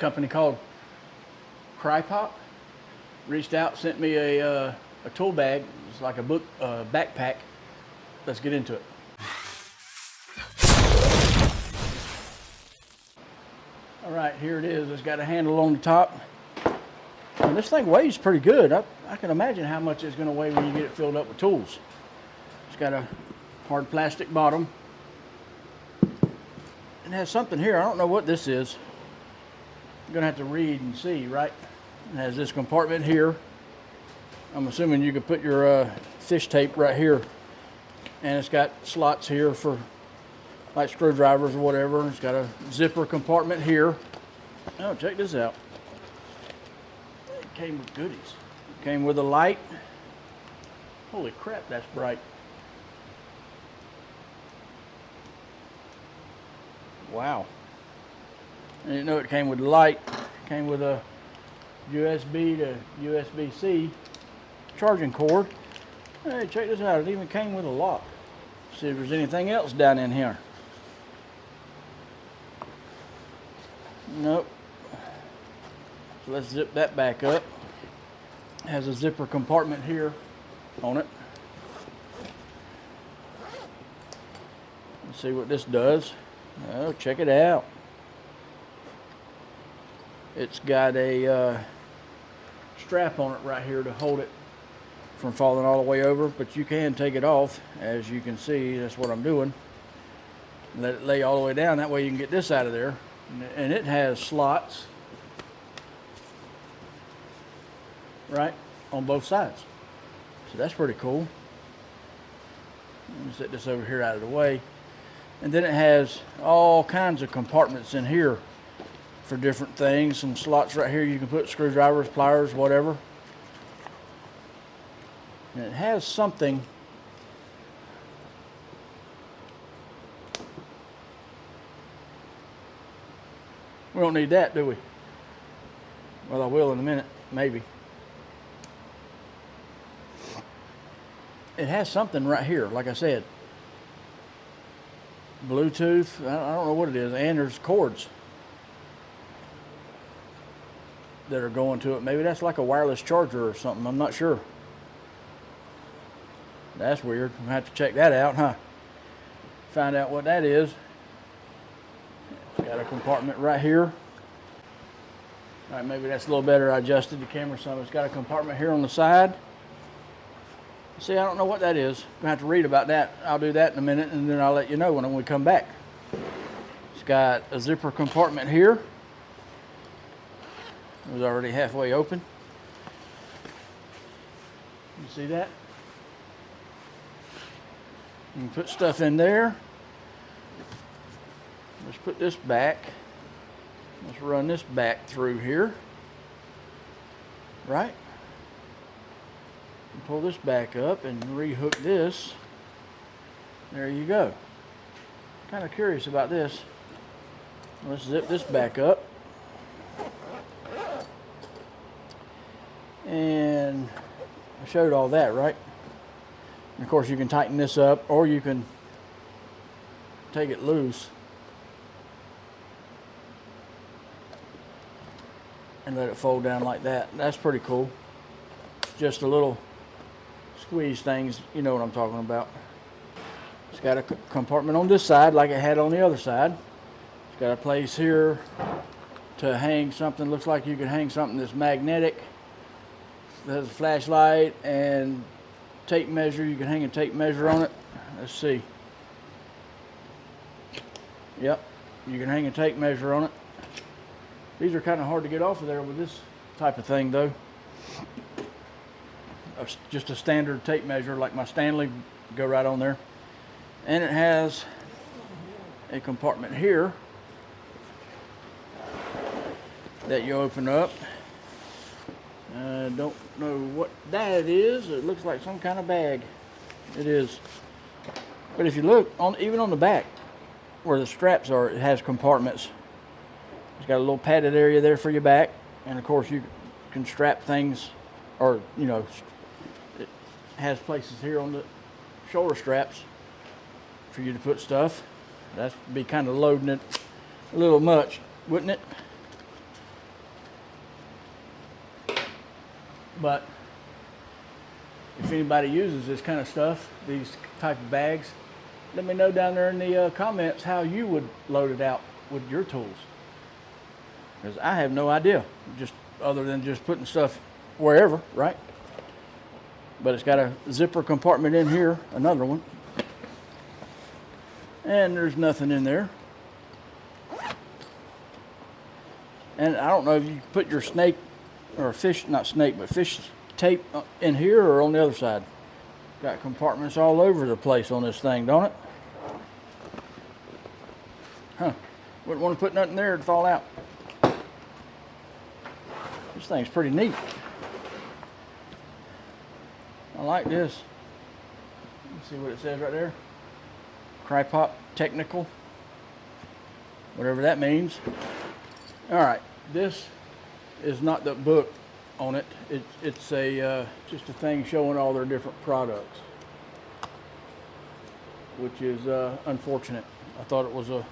company called Cripop reached out, sent me a tool bag. It's like a book backpack. Let's get into it. All right, here it is. It's got a handle on the top. And this thing weighs pretty good. I can imagine how much it's going to weigh when you get it filled up with tools. It's got a hard plastic bottom. It has something here. I don't know what this is. I'm going to have to read and see, right? It has this compartment here. I'm assuming you could put your fish tape right here. And it's got slots here for like screwdrivers or whatever. It's got a zipper compartment here. Oh, check this out. It came with goodies. It came with a light. Holy crap, that's bright. Wow. I didn't know it came with a light. It came with a USB to USB-C charging cord. Hey, check this out. It even came with a lock. See if there's anything else down in here. Nope. So let's zip that back up. It has a zipper compartment here on it. Let's see what this does. Oh, check it out. It's got a strap on it right here to hold it from falling all the way over, but you can take it off. As you can see, that's what I'm doing. Let it lay all the way down, that way you can get this out of there. And it has slots right on both sides, so that's pretty cool. Let me set this over here out of the way. And then it has all kinds of compartments in here for different things. Some slots right here you can put screwdrivers, pliers, whatever. And it has something. We don't need that, do we? Well, I will in a minute, maybe. It has something right here, like I said. Bluetooth, I don't know what it is, and there's cords that are going to it. Maybe that's like a wireless charger or something, I'm not sure. That's weird. I'm gonna have to check that out, huh? Find out what that is. It's got a compartment right here. All right, maybe that's a little better. I adjusted the camera some. It's got a compartment here on the side. See, I don't know what that is. I'm gonna have to read about that. I'll do that in a minute, and then I'll let you know when we come back. It's got a zipper compartment here. It was already halfway open. You see that? You can put stuff in there. Let's put this back. Let's run this back through here. Right? And pull this back up and rehook this. There you go. Kind of curious about this. Let's zip this back up. And I showed all that, right? And of course you can tighten this up, or you can take it loose and let it fold down like that. That's pretty cool. Just a little squeeze things, you know what I'm talking about. It's got a compartment on this side like it had on the other side. It's got a place here to hang something. Looks like you can hang something that's magnetic. There's a flashlight and tape measure. You can hang a tape measure on it. Let's see. Yep, you can hang a tape measure on it. These are kind of hard to get off of there with this type of thing though. Just a standard tape measure like my Stanley, go right on there. And it has a compartment here that you open up. Don't know what that is. It looks like some kind of bag. It is. But if you look, even on the back where the straps are, it has compartments. It's got a little padded area there for your back. And of course you can strap things, or you know, it has places here on the shoulder straps for you to put stuff. That'd be kind of loading it a little much, wouldn't it? But if anybody uses this kind of stuff, these type of bags, let me know down there in the comments how you would load it out with your tools. Because I have no idea, just other than just putting stuff wherever, right? But it's got a zipper compartment in here, another one. And there's nothing in there. And I don't know if you put your snake or fish, not snake, but fish tape in here or on the other side. Got compartments all over the place on this thing, don't it? Huh. Wouldn't want to put nothing there to fall out. This thing's pretty neat. I like this. Let's see what it says right there. Cripop technical. Whatever that means. Alright, this is not the book on it. It's a just a thing showing all their different products, which is unfortunate. I thought it was the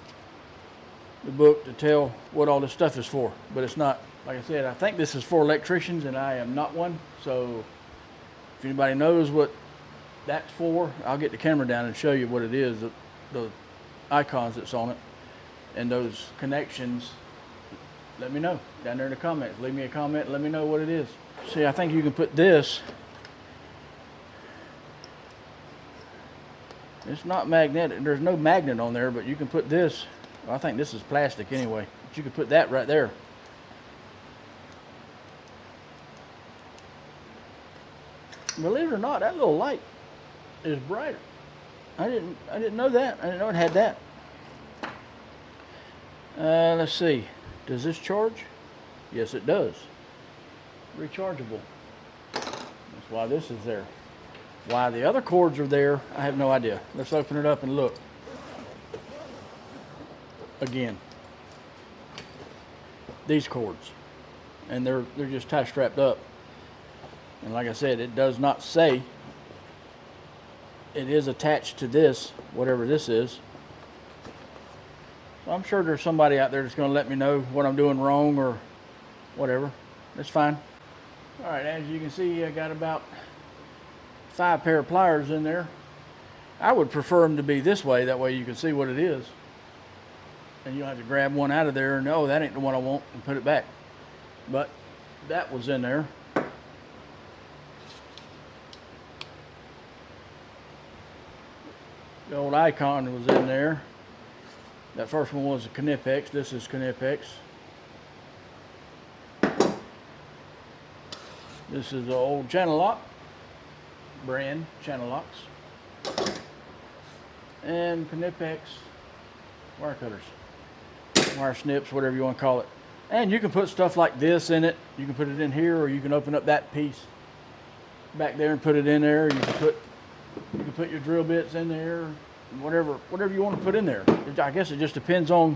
book to tell what all this stuff is for, but it's not. Like I said, I think this is for electricians, and I am not one. So if anybody knows what that's for, I'll get the camera down and show you what it is, the icons that's on it, and those connections. Let me know down there in the comments. Leave me a comment and let me know what it is. See, I think you can put this. It's not magnetic. There's no magnet on there, but you can put this. Well, I think this is plastic anyway. But you can put that right there. Believe it or not, that little light is brighter. I didn't know that. I didn't know it had that. Let's see. Does this charge? Yes, it does. Rechargeable. That's why this is there. Why the other cords are there, I have no idea. Let's open it up and look. Again. These cords. And they're just tie strapped up. And like I said, it does not say. It is attached to this, whatever this is. I'm sure there's somebody out there that's going to let me know what I'm doing wrong or whatever. That's fine. All right, as you can see, I got about 5 pair of pliers in there. I would prefer them to be this way. That way you can see what it is. And you don't have to grab one out of there and, oh, that ain't the one I want, and put it back. But that was in there. The old icon was in there. That first one was a Knipex. This is Knipex. This is the old channel lock brand channel locks, and Knipex wire cutters, wire snips, whatever you want to call it. And you can put stuff like this in it. You can put it in here, or you can open up that piece back there and put it in there. You can put your drill bits in there. Whatever you want to put in there. I guess it just depends on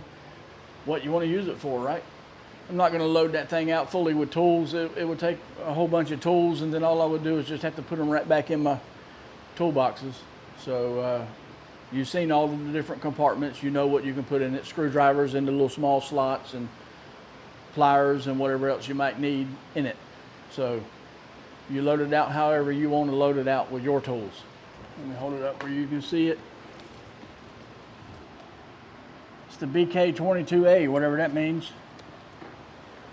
what you want to use it for, right? I'm not going to load that thing out fully with tools. It would take a whole bunch of tools, and then all I would do is just have to put them right back in my toolboxes. So you've seen all of the different compartments. You know what you can put in it. Screwdrivers into little small slots, and pliers and whatever else you might need in it. So you load it out however you want to load it out with your tools. Let me hold it up where you can see it. It's the BK22A, whatever that means.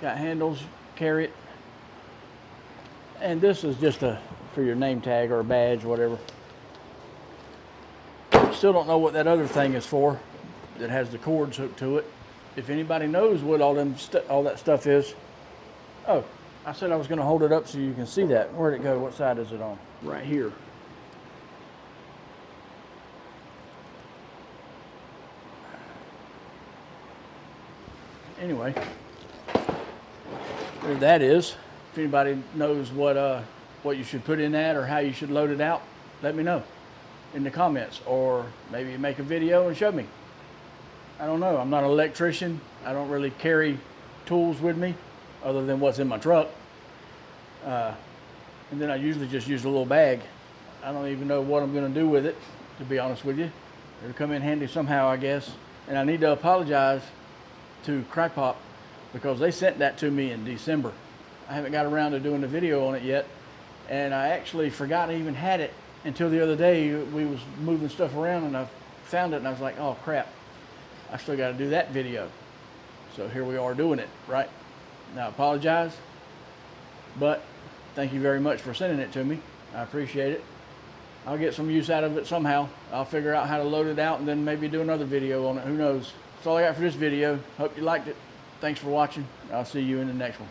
Got handles, carry it. And this is just for your name tag or a badge, whatever. Still don't know what that other thing is for that has the cords hooked to it. If anybody knows what all that stuff is. Oh, I said I was going to hold it up so you can see that. Where'd it go? What side is it on? Right here. Anyway, there that is. If anybody knows what you should put in that or how you should load it out, let me know in the comments, or maybe make a video and show me. I don't know. I'm not an electrician. I don't really carry tools with me other than what's in my truck. And then I usually just use a little bag. I don't even know what I'm going to do with it, to be honest with you. It'll come in handy somehow, I guess. And I need to apologize to Cripop because they sent that to me in December. I haven't got around to doing the video on it yet. And I actually forgot I even had it until the other day. We was moving stuff around and I found it and I was like, oh crap, I still got to do that video. So here we are doing it, right? Now I apologize, but thank you very much for sending it to me. I appreciate it. I'll get some use out of it somehow. I'll figure out how to load it out and then maybe do another video on it. Who knows? That's all I got for this video. Hope you liked it. Thanks for watching. I'll see you in the next one.